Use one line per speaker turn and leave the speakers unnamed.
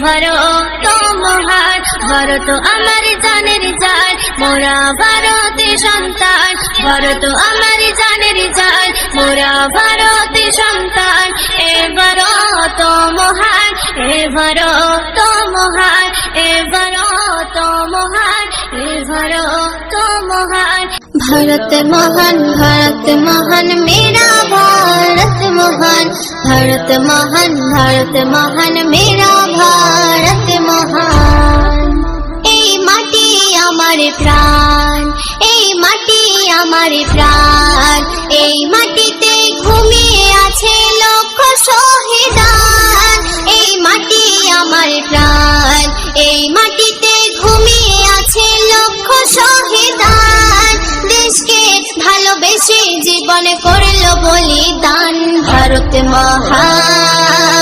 ভারত মহান, ভারত আমার জানের জান, মোরা ভারতের সন্তান। ভারত আমার জানের জান, মোরা ভারতের সন্তান। এ ভারত মহান, এ ভারত মহান, এ ভারত মহান, এ ভারত মহান। भारत महान, भारत महान, मेरा भारत महान। भारत महान, भारत महान, मेरा भारत महान। এই মাটি আমার প্রাণ, এই মাটি আমার প্রাণ। এই মাটিতে ঘুমিয়ে আছে লক্ষ শহীদান। এই মাটি আমার প্রাণ, এই মাটিতে ঘুমিয়ে আছে লক্ষ শহীদান। দেশকে ভালোবেসে জীবন করলো বলিদান। ভারত মহান।